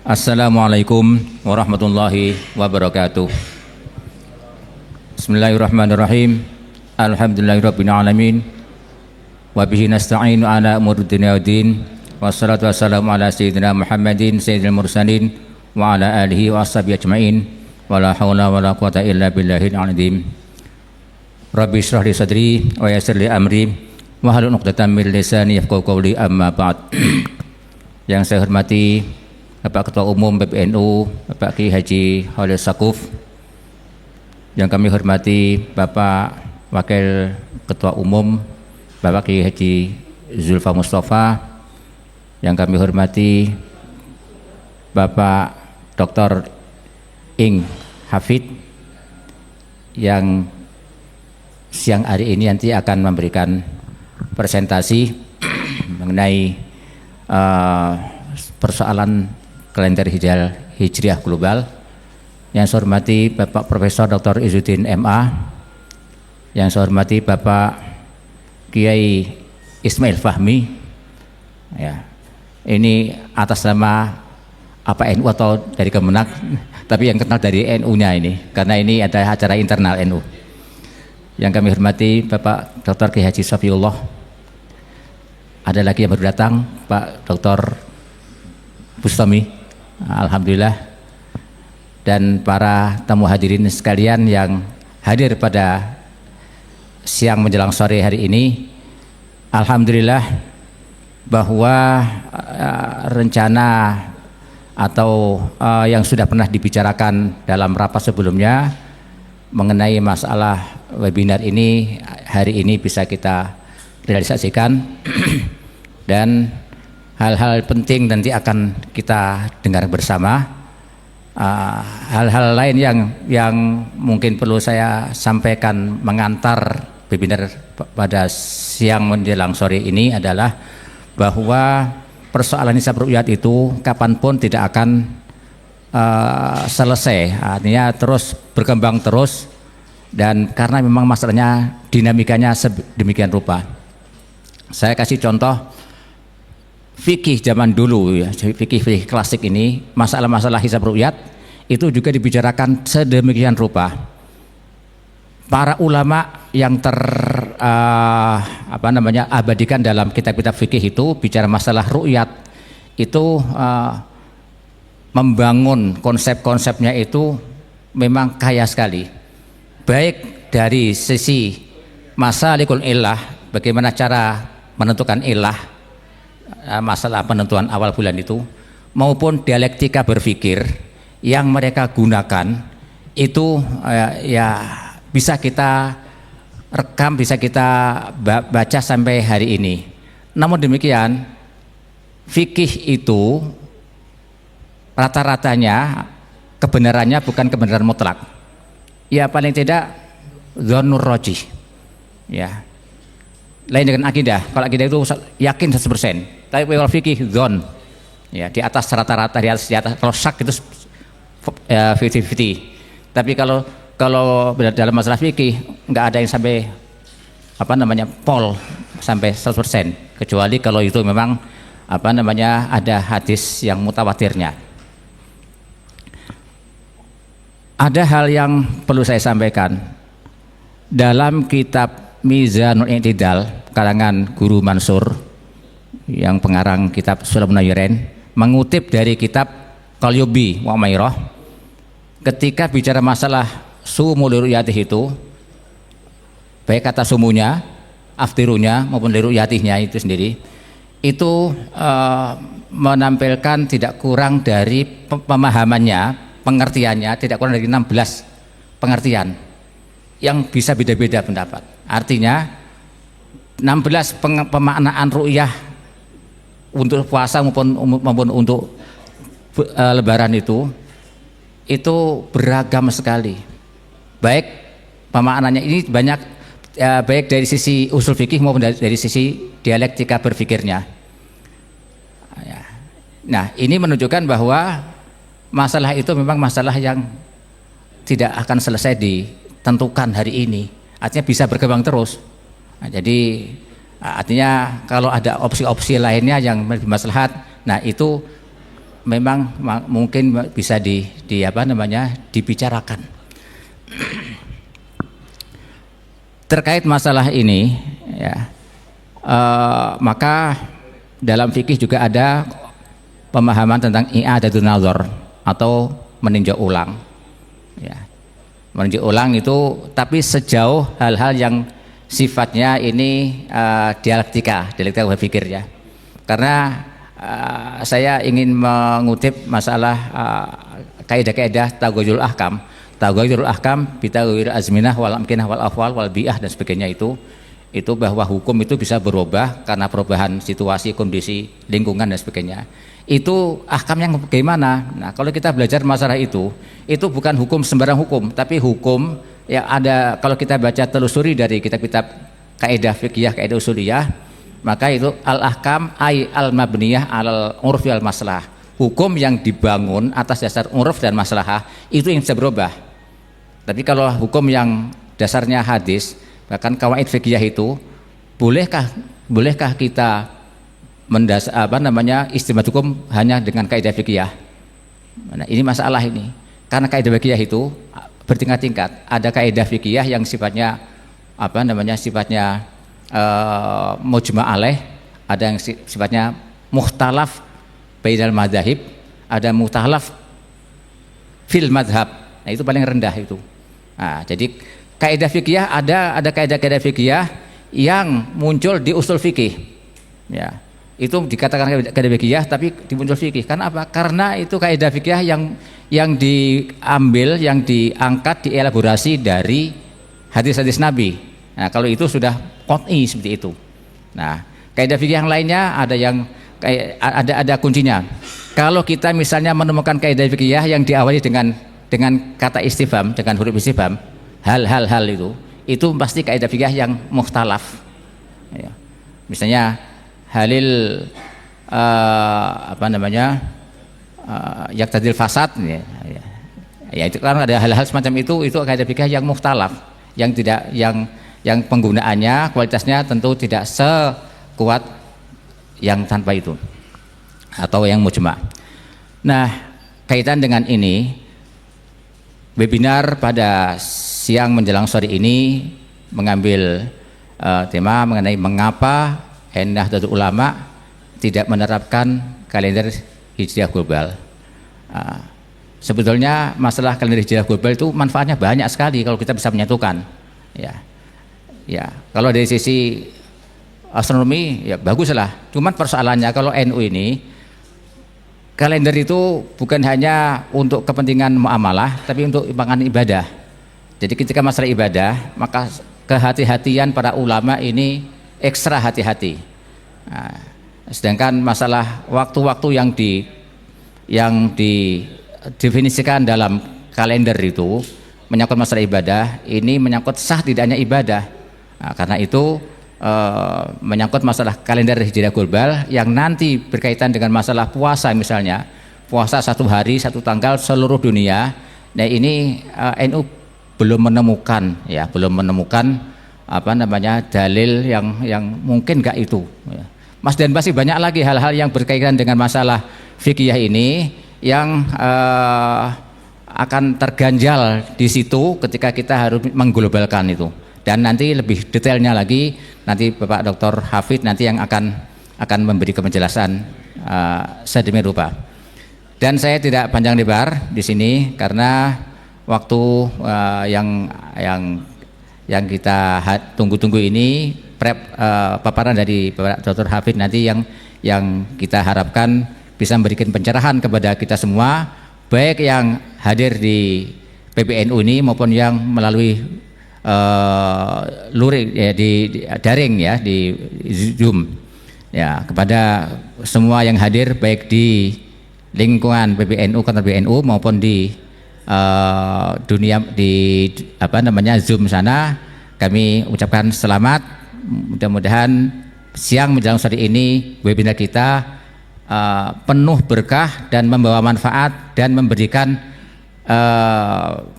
Assalamualaikum warahmatullahi wabarakatuh. Bismillahirrahmanirrahim. Alhamdulillahirabbil alamin. Wa bihi nasta'inu ala umuri dunya waddin. Wassalatu wassalamu ala sayyidina Muhammadin sayyidil mursalin wa ala alihi wa ashabihi ajmain. Wala haula wala quwata illa billahil azim. Rabbi shrah li sadri wa yassir li amri wa hlul 'uqdatam min lisani yafqahu qawli, amma ba'd. Yang saya hormati Bapak Ketua Umum PBNU, Bapak Kiai Haji Khalil Saquf. Yang kami hormati Bapak Wakil Ketua Umum, Bapak Kiai Haji Zulfa Mustafa. Yang kami hormati Bapak Dr. Ing Hafid, yang siang hari ini nanti akan memberikan presentasi mengenai persoalan kalender hijriah global. Yang saya hormati Bapak Profesor Dr. Izzuddin MA. Yang saya hormati Bapak Kiai Ismail Fahmi. Ya, ini atas nama apa NU atau dari Kemenak, tapi yang kenal dari NU-nya ini, karena ini ada acara internal NU. Yang kami hormati Bapak Dr. Kiai Haji Safiullah. Ada lagi yang baru datang, Pak Dr. Bustami. Alhamdulillah. Dan para tamu hadirin sekalian yang hadir pada siang menjelang sore hari ini, alhamdulillah bahwa rencana atau yang sudah pernah dibicarakan dalam rapat sebelumnya mengenai masalah webinar ini hari ini bisa kita realisasikan. Dan hal-hal penting nanti akan kita dengar bersama. Hal-hal lain yang mungkin perlu saya sampaikan mengantar webinar pada siang menjelang sore ini adalah bahwa persoalan hisab ru'yat itu kapanpun tidak akan selesai, artinya terus berkembang terus, dan karena memang masalahnya dinamikanya sedemikian rupa. Saya kasih contoh fikih zaman dulu ya, fikih klasik ini, masalah-masalah hisab ru'yat itu juga dibicarakan sedemikian rupa. Para ulama yang abadikan dalam kitab-kitab fikih itu bicara masalah ru'yat itu membangun konsep-konsepnya itu memang kaya sekali. Baik dari sisi masalikul illah, bagaimana cara menentukan illah, masalah penentuan awal bulan itu, maupun dialektika berpikir yang mereka gunakan itu ya bisa kita rekam, bisa kita baca sampai hari ini. Namun demikian, fikih itu rata-ratanya kebenarannya bukan kebenaran mutlak. Ya paling tidak dzannur rajih. Ya. Lain dengan akidah. Kalau akidah itu yakin 100%. Tapi kalau fikih dzon, ya di atas rata-rata, di atas. Kalau syak itu 50-50. Tapi kalau dalam masalah fikih nggak ada yang sampai pol sampai 100%, kecuali kalau itu memang ada hadis yang mutawatirnya. Ada hal yang perlu saya sampaikan dalam kitab Mizanul I'tidal karangan Guru Mansur yang pengarang kitab Sulamun Nayyirin mengutip dari kitab Qalyubi wa Mairah. Ketika bicara masalah sumu liru'yatih itu, baik kata sumunya, aftirunya maupun liru'yatihnya itu sendiri, itu menampilkan tidak kurang dari pemahamannya, pengertiannya tidak kurang dari 16 pengertian yang bisa beda-beda pendapat. Artinya 16 pemaknaan ru'yah untuk puasa maupun untuk lebaran itu beragam sekali. Baik pemaknaannya ini banyak, baik dari sisi usul fikih maupun dari sisi dialektika berpikirnya. Nah, ini menunjukkan bahwa masalah itu memang masalah yang tidak akan selesai ditentukan hari ini. Artinya bisa berkembang terus. Nah, jadi Artinya kalau ada opsi-opsi lainnya yang lebih maslahat, nah itu memang mungkin bisa dibicarakan. Terkait masalah ini, ya, maka dalam fikih juga ada pemahaman tentang i'adatul nazar atau meninjau ulang. Ya. Meninjau ulang itu, tapi sejauh hal-hal yang sifatnya ini dialektika berpikir, ya. Karena saya ingin mengutip masalah kaidah-kaidah taghayyurul ahkam. Taghayyurul ahkam bitaghayyuril azminah wal amkinah wal ahwal wal bi'ah dan sebagainya, itu bahwa hukum itu bisa berubah karena perubahan situasi, kondisi, lingkungan dan sebagainya. Itu ahkam yang bagaimana? Nah, kalau kita belajar masalah itu bukan hukum sembarang hukum, tapi hukum yang ada. Kalau kita baca telusuri dari kitab-kitab kaidah fikih, kaidah usuliyah, maka itu al-ahkam ay al-mabniyah alal urfi al maslahah. Hukum yang dibangun atas dasar uruf dan maslahah itu yang bisa berubah. Tapi kalau hukum yang dasarnya hadis, bahkan kawaid fikih itu, bolehkah kita istimbat hukum hanya dengan kaidah fikih? Nah, ini masalah ini. Karena kaidah fikih itu bertingkat-tingkat. Ada kaidah fikih yang sifatnya mujma' alaih, ada yang sifatnya mukhtalaf bainal madzhab, ada mukhtalaf fil madzhab. Nah, itu paling rendah itu. Nah, jadi kaidah fikih ada kaidah-kaidah fikih yang muncul di usul fikih. Ya. Itu dikatakan kaidah fikih tapi di usul fikih. Karena apa? Karena itu kaidah fikih yang diambil, yang diangkat, dielaborasi dari hadis-hadis Nabi. Nah, kalau itu sudah qat'i seperti itu. Nah, kaidah fikih yang lainnya ada kuncinya. Kalau kita misalnya menemukan kaidah fikih yang diawali dengan kata istifham, dengan huruf istifham, hal itu pasti kaidah fikih yang mukhtalaf. Ya. Misalnya halil yaktadil fasad, ya itu kan ada hal-hal semacam itu kaidah fikih yang mukhtalaf, yang penggunaannya, kualitasnya tentu tidak sekuat yang tanpa itu atau yang mujma'. Nah, kaitan dengan ini, webinar pada siang menjelang sore ini mengambil tema mengenai mengapa Nahdlatul Ulama tidak menerapkan kalender hijriah global. Sebetulnya masalah kalender hijriah global itu manfaatnya banyak sekali kalau kita bisa menyatukan. Ya, kalau dari sisi astronomi ya baguslah. Cuman persoalannya kalau NU ini, kalender itu bukan hanya untuk kepentingan muamalah, tapi untuk kepentingan ibadah. Jadi ketika masalah ibadah, maka kehati-hatian para ulama ini ekstra hati-hati. Nah, sedangkan masalah waktu-waktu yang didefinisikan dalam kalender itu menyangkut masalah ibadah, ini menyangkut sah tidaknya ibadah. Nah, karena itu menyangkut masalah kalender hijriah global yang nanti berkaitan dengan masalah puasa, misalnya puasa 1 hari 1 tanggal seluruh dunia. Nah, ini NU belum menemukan dalil yang mungkin enggak itu. Mas, dan masih banyak lagi hal-hal yang berkaitan dengan masalah fikih ini yang akan terganjal di situ ketika kita harus mengglobalkan itu. Dan nanti lebih detailnya lagi, nanti Bapak Dr. Hafid nanti yang akan memberi penjelasan sedemikian rupa. Dan saya tidak panjang lebar di sini karena waktu yang kita tunggu-tunggu ini, paparan dari Bapak Dr. Hafid nanti yang kita harapkan bisa memberikan pencerahan kepada kita semua, baik yang hadir di PBNU ini maupun yang melalui luring ya, di daring ya, di Zoom ya, kepada semua yang hadir baik di lingkungan PBNU, kantor PBNU maupun di dunia di Zoom sana, kami ucapkan selamat. Mudah-mudahan siang menjelang sore ini webinar kita penuh berkah dan membawa manfaat dan memberikan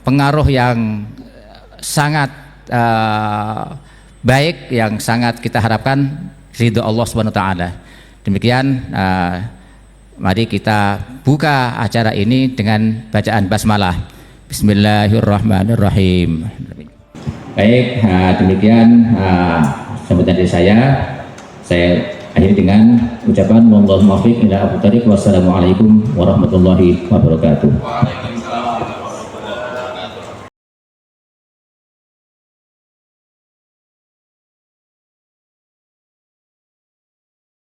pengaruh yang sangat baik, yang sangat kita harapkan ridho Allah Subhanahu wa taala. Demikian mari kita buka acara ini dengan bacaan basmalah. Bismillahirrahmanirrahim. Baik, demikian sambutan dari saya akhiri dengan ucapan wallahul muwaffiq ila aqwamit thoriq. Wassalamualaikum warahmatullahi wabarakatuh.